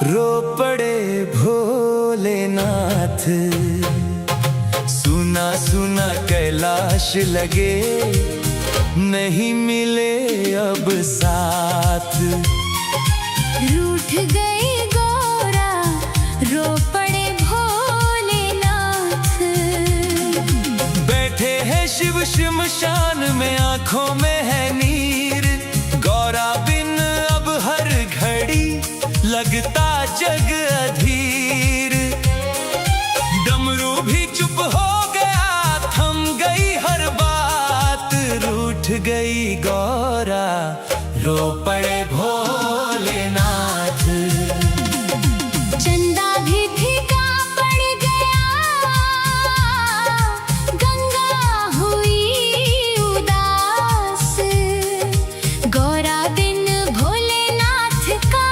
रो पड़े भोलेनाथ। सुना सुना कैलाश लगे, नहीं मिले अब साथ। रूठ गई गौरा, रो पड़े भोलेनाथ। बैठे हैं शिव श्मशान में, आंखों में है नीर। गौरा बिन अब हर घड़ी लगता जग अधीर। डमरू भी चुप हो गया, थम गई हर बात। रूठ गई गौरा, रो पड़े भोलेनाथ। चंदा भी फीका पड़ गया, गंगा हुई उदास। गौरा बिन भोलेनाथ का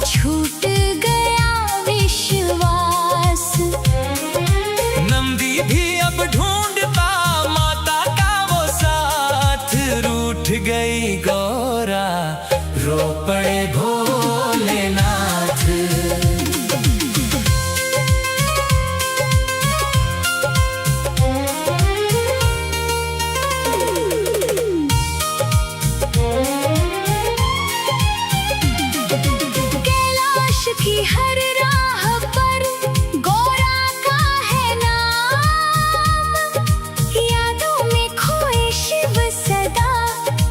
छूट गया विश्वास। नंदी भी अब ढूंढता माता का वो साथ। रूठ गई गौरा, रो पड़े भोलेनाथ। कैलाश की हर राह पर गौरा का है नाम। यादों में खोए शिव सदा,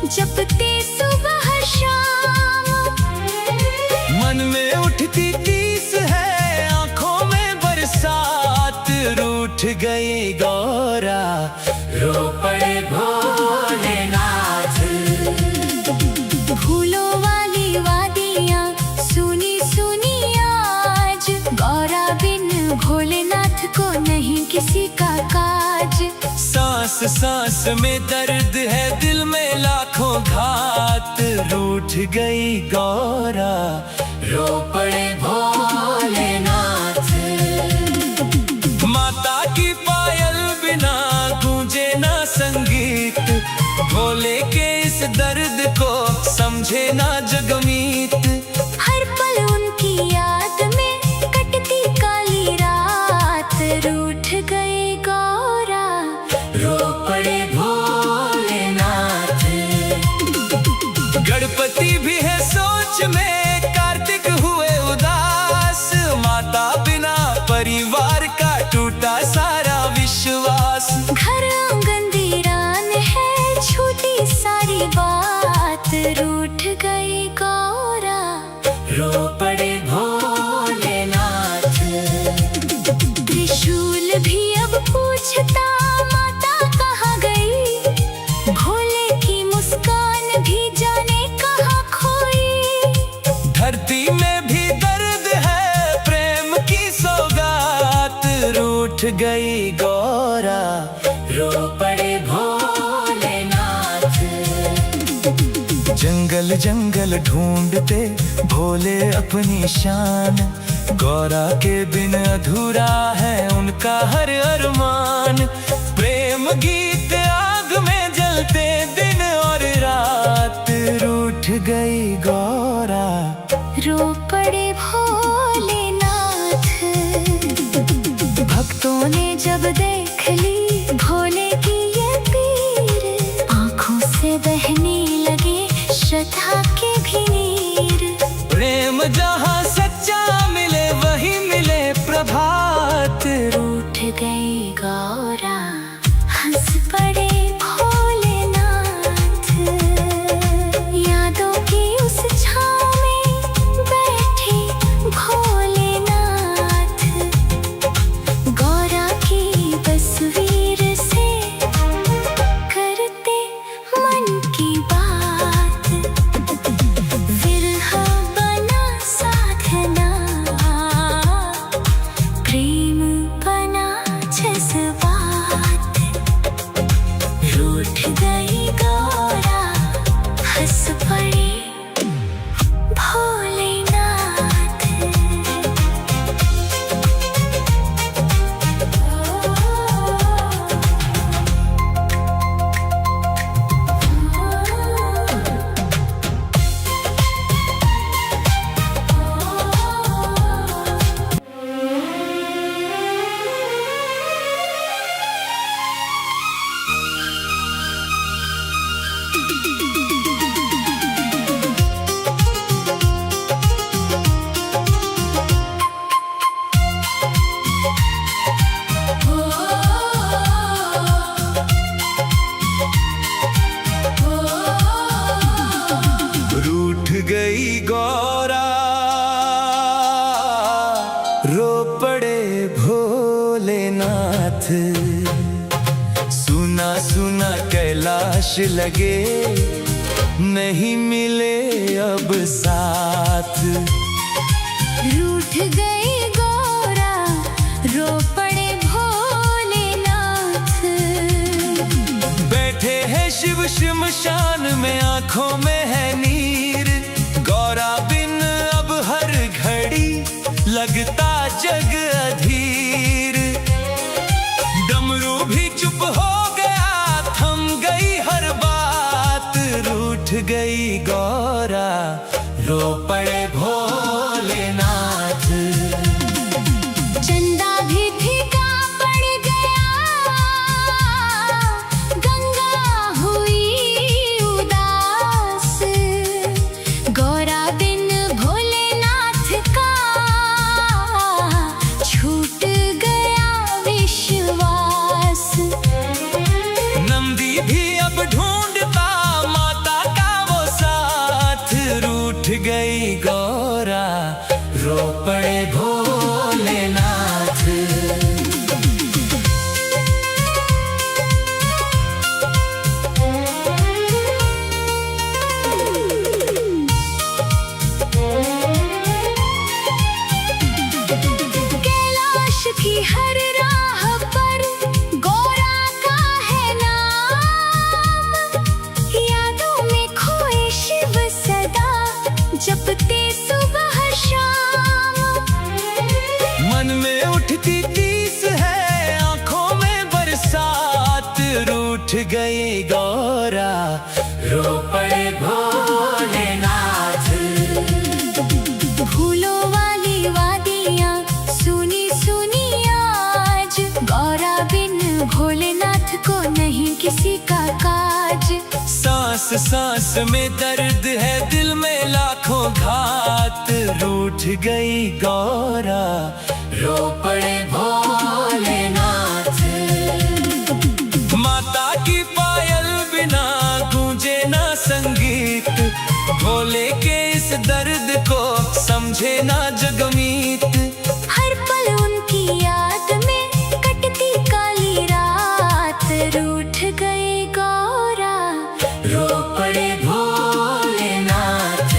जपते सुबह शाम। मन में उठती तीस है, आंखों में बरसात। रूठ गई गौरा, रो पड़े भोलेनाथ। फूलों वाली वादियाँ सुनी सुनी आज। गौरा बिन भोलेनाथ को नहीं किसी का काज। सांस सांस में दर्द है, दिल में लाखों घात। रूठ गई गौरा, रो पड़े भोलेनाथ। माता की पायल बिना गूंजे ना संगीत। भोले के इस दर्द को समझे ना जगमीत। हर पल उनकी याद में कटती काली रात। रूठ गई गौरा, रो पड़े भोलेनाथ। गणपति भी है सोच में, कार्तिक हुए उदास। माता बिना परिवार का टूटा सारा विश्वास। घर आंगन वीरान है, छूटी सारी बात। रूठ गई गौरा, रो पड़े भोलेनाथ। त्रिशूल भी अब पूछता माता कहाँ गई। भोले की मुस्कान भी जाने कहाँ खोई। धरती में भी दर्द है, प्रेम की सौगात। रूठ गई गौरा, रो पड़े भोलेनाथ। जंगल जंगल ढूंढते भोले अपनी शान। गौरा के बिन अधूरा है उनका हर अरमान। प्रेम गीत आग में जलते दिन और रात। रूठ गई गौरा, रो पड़े भोलेनाथ। भक्तों ने जब देख ली भोले की ये पीर, आंखों से बहने लगे श्रद्धा के भी नीर। प्रेम जहाँ सच्चा मिले वही मिले प्रभात। रूठ गई गौरा, हंस पड़े भोलेनाथ। यादों की उस छाँव में बैठे भोलेनाथ। गौरा की बसवी लगे, नहीं मिले अब साथ। रूठ गई गौरा, रो पड़े भोलेनाथ। बैठे हैं शिव शमशान में, आंखों में है नीर। गौरा बिन अब हर घड़ी लगता जग अधीर। डमरू भी चुप हो गया, थम गई हर बात। रूठ गई गौरा, रो पड़े भोलेनाथ। चंदा भी फीका पड़ गया, गंगा हुई उदास। गौरा बिन भोलेनाथ का छूट गया विश्वास। नंदी भी अब ढूंढता माता का वो साथ। रूठ गई गौरा, रो पड़े भोलेनाथ। कैलाश की हर राह पर गौरा का है नाम। यादों में खोए शिव सदा, जपते सुबह शाम। मन में उठती तीस है, आंखों में बरसात। रूठ गई गौरा, रो पड़े भोलेनाथ। फूलों वाली वादियाँ सुनी सुनी आज। गौरा बिन भोलेनाथ को नहीं किसी का काज। सांस सांस में दर्द है, दिल में लाखों घात। रूठ गई गौरा, रो पड़े भोलेनाथ। माता की पायल बिना गूंजे ना संगीत। भोले के इस दर्द को समझे ना जगमीत। हर पल उनकी याद में कटती काली रात। रूठ गई गौरा, रो पड़े भोलेनाथ।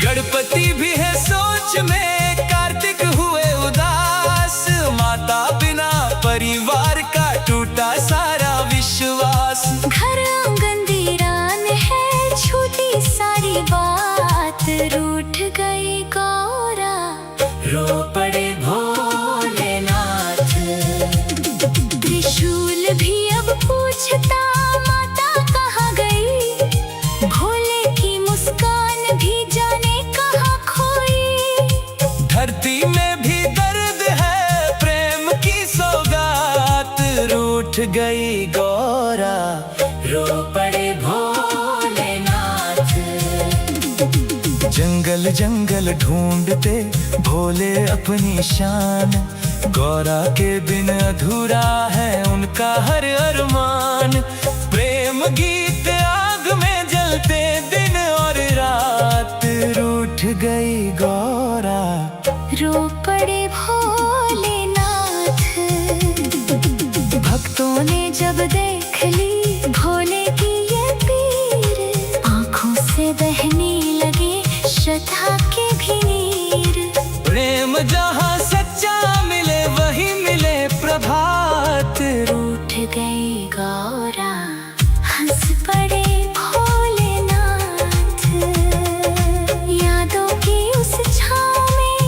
गणपति भी है सोच में, कार्तिक हुए उदास। माता बिना परिवार का टूटा सारा विश्वास। घर आंगन वीरान है, छूटी सारी बात। रूठ गई गौरा, रो पड़े भोलेनाथ। त्रिशूल भी अब पूछता माता कहाँ गई। भोले की मुस्कान भी जाने कहाँ खोई। धरती में भी दर्द है, प्रेम की सौगात। रूठ गई गौरा, रो पड़े भोलेनाथ। जंगल जंगल ढूंढते भोले अपनी शान। गौरा के बिन अधूरा है उनका हर अरमान। प्रेम गीत आग में जलते दिन और रात। रूठ गई गौरा, रो पड़े भोलेनाथ। भक्तों ने जब देख ली भोले की ये पीर, आंखों से बहने लगे श्रद्धा के भी नीर। प्रेम जहाँ सच्चा मिले वही मिले प्रभात। रूठ गई गौरा, हंस पड़े भोलेनाथ। यादों की उस छाँव में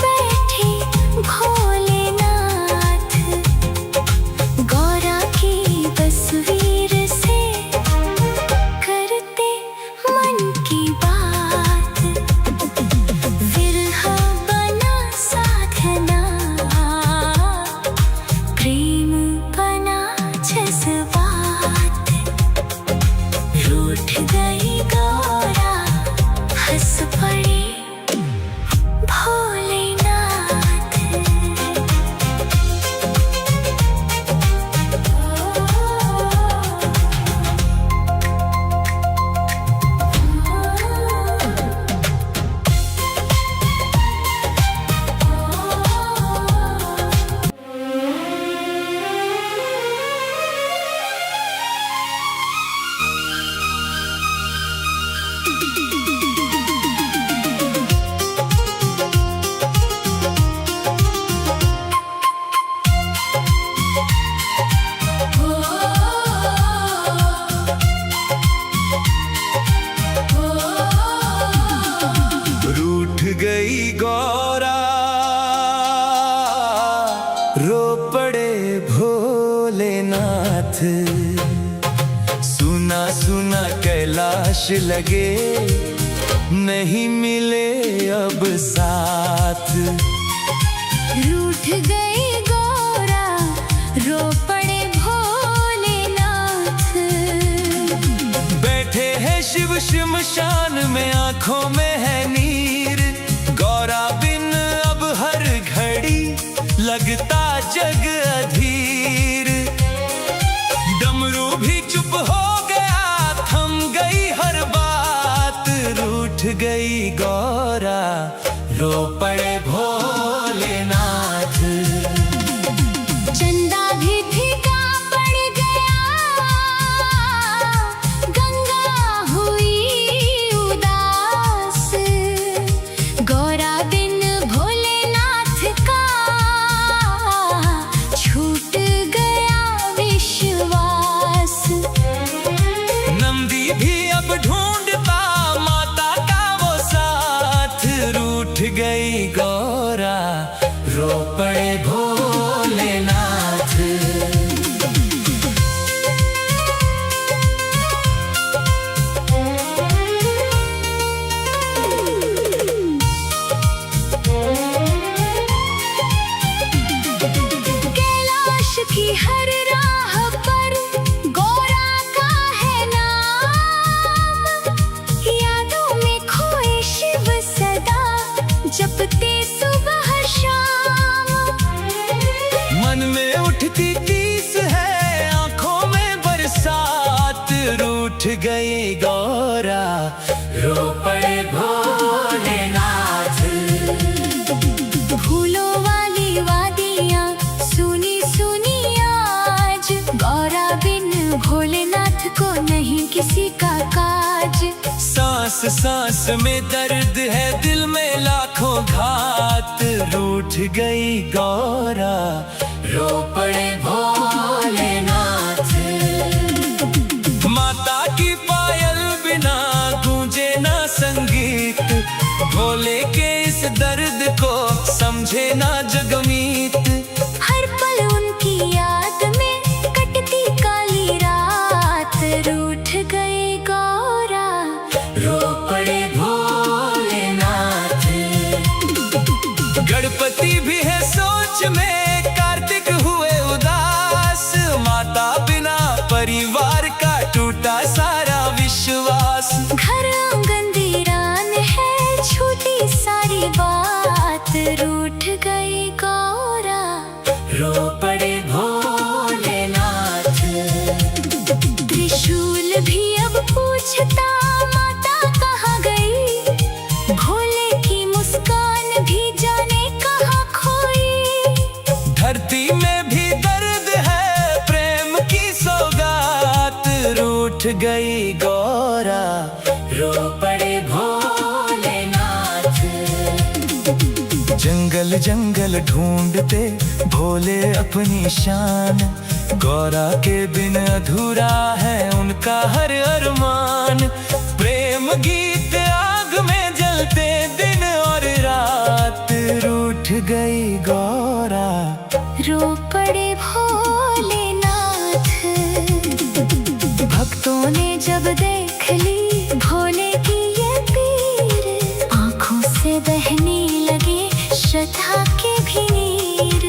बैठे भोलेनाथ। गौरा की तस्वीर से करते मन की बात। विरह बना साधना, प्रेम बना जज्बात। रूठ गई गौरा, हंस पड़े भोलेनाथ। तलाश लगे, नहीं मिले अब साथ। रूठ गई गौरा, रो पड़े भोलेनाथ। बैठे हैं शिव श्मशान में, आंखों में है नीर। गौरा बिन अब हर घड़ी लगता जग अधीर। डमरू भी चुप हो गया, थम गई हर बात। रूठ गई गौरा, रो पड़े भोलेनाथ। चंदा भी फीका पड़ गया, गंगा हुई उदास। गौरा बिन भोलेनाथ का छूट गया विश्वास। नंदी भी अब ढूंढता माता का वो साथ। रूठ गई गौरा, रो पड़े भोलेनाथ। कैलाश की हर राह पर गौरा का है नाम। यादों में खोए शिव सदा, जपते सुबह शाम। मन में उठती टीस है, आंखों में बरसात। रूठ गई गौरा, रो पड़े भोलेनाथ। फूलों वाली वादियाँ सुनी सुनी आज। गौरा बिन भोलेनाथ को नहीं किसी का काज। सांस सांस में दर्द है, दिल में लाखों घात। रूठ गई गौरा, रो पड़े भोलेनाथ। माता की पायल बिना गूंजे ना संगीत। भोले के इस दर्द को समझे ना जगमीत। हर पल उनकी याद में कटती काली रात। रूठ गई गौरा, रो पड़े भोलेनाथ। गणपति भी है सोच में, कार्तिक हुए उदास। माता बिना परिवार का टूटा सारा विश्वास। घर आंगन वीरान है, छूटी सारी बात। रूठ गई गौरा, रो पड़े भोलेनाथ। त्रिशूल भी अब पूछता माता कहाँ गई। भोले की मुस्कान भी जाने कहाँ खोई। धरती में भी दर्द है, प्रेम की सौगात। रूठ गई गौरा, रो पड़े भोलेनाथ। जंगल जंगल ढूंढते भोले अपनी शान। गौरा के बिन अधूरा है उनका हर अरमान। प्रेम गीत आग में जलते दिन और रात। रूठ गई गौरा, रो पड़े भोलेनाथ। भक्तों ने जब देख ली भोले की ये पीर, आंखों से बहने लगे श्रद्धा के भी नीर।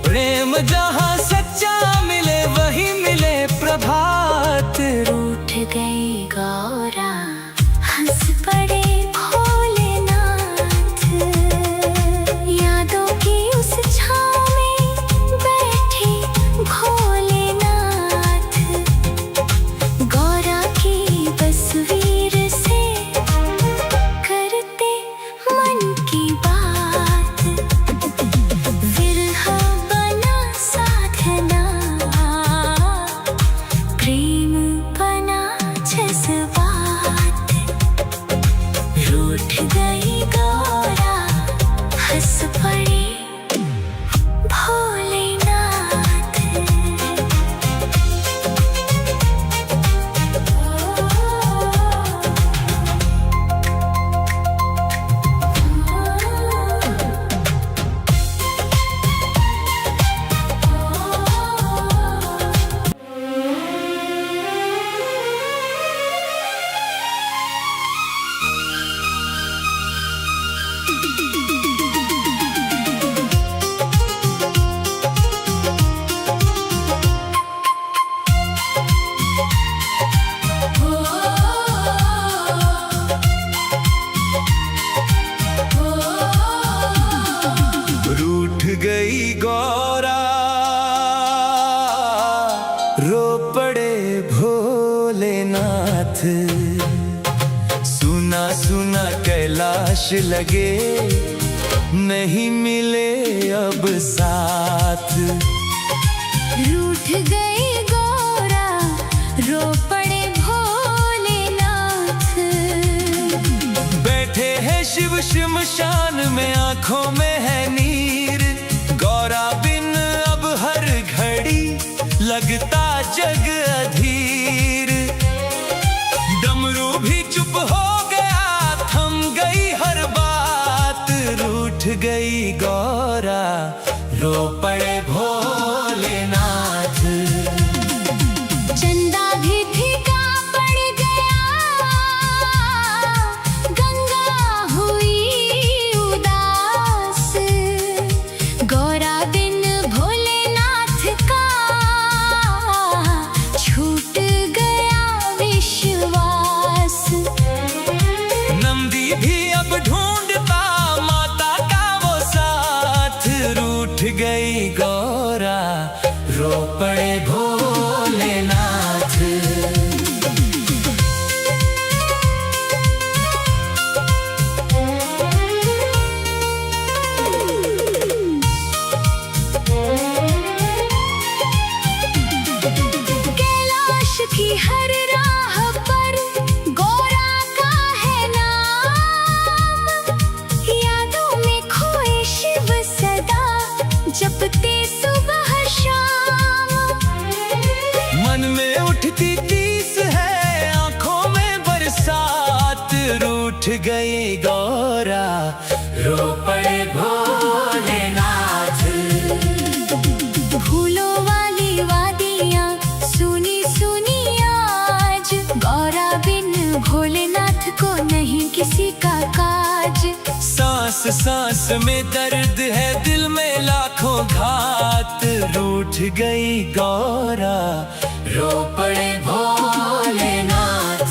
प्रेम जहाँ सच्चा मिले वही मिले प्रभात। रूठ गई गौरा, हंस पड़े भोलेनाथ। यादों की उस छाँव में बैठे भोलेनाथ। गौरा की तस्वीर से करते मन की बात। विरह बना साधना, प्रेम बना जज्बात। रूठ गई गौरा, हंस पड़े भोलेनाथ। रूठ गई गौरा, रो पड़े भोलेनाथ। सुना सुना कैलाश लगे, नहीं मिले अब साथ। रूठ गई गौरा, रो पड़े भोलेनाथ। बैठे हैं शिव शमशान में, आंखों में है नीर। गौरा बिन अब हर घड़ी लगता जग अधीर। डमरू भी चुप हो गया, थम गई हर बात। रूठ गई गौरा, रो पड़े भोलेनाथ। चंदा भी फीका पड़ गया, गंगा हुई उदास। गौरा बिन भोलेनाथ का छूट गया विश्वास। नंदी भी अब ढूंढता माता का वो साथ। रूठ गई गौरा, रो पड़े भोलेनाथ। कैलाश की हर राह पर गौरा का है नाम। यादों में खोए शिव सदा, जपते सुबह शाम। मन में उठती तीस है, आंखों में बरसात। रूठ गई गौरा, रो पड़े भोलेनाथ। फूलों वाली वादियाँ सुनी सुनी आज। गौरा बिन भोलेनाथ को नहीं किसी का काज। सांस सांस में दर्द है, दिल में लाखों घात। रूठ गई गौरा, रो पड़े भोलेनाथ।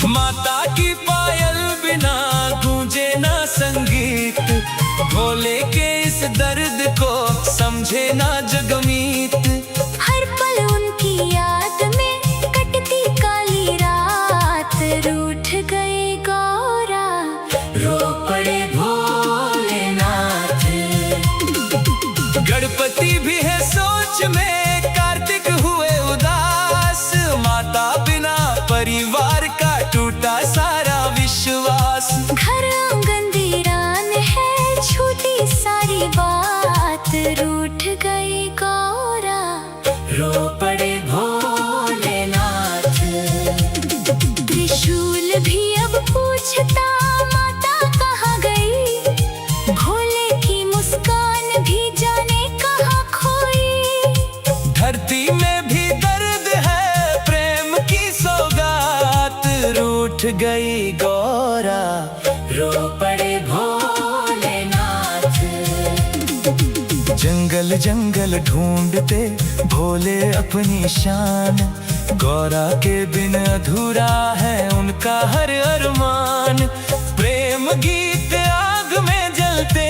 माता की पायल बिना गूंजे ना संगीत। भोले के इस दर्द को समझे ना जगमीत। हर पल उनकी याद में कटती काली रात। रूठ गई गौरा, रो पड़े भोलेनाथ। गणपति भी है सोच में, कार्तिक हुए उदास। माता बिना परिवार का टूटा सारा विश्वास। घर आंगन वीरान है, छूटी सारी बात। रूठ गई गौरा, रो पड़े भोलेनाथ। त्रिशूल भी अब पूछता माता कहाँ गई। भोले की मुस्कान भी जाने कहाँ खोई। धरती में भी दर्द है, प्रेम की सौगात। रूठ गई गौरा, रो पड़े भोलेनाथ। जंगल जंगल ढूंढते भोले अपनी शान। गौरा के बिन अधूरा है उनका हर अरमान। प्रेम गीत आग में जलते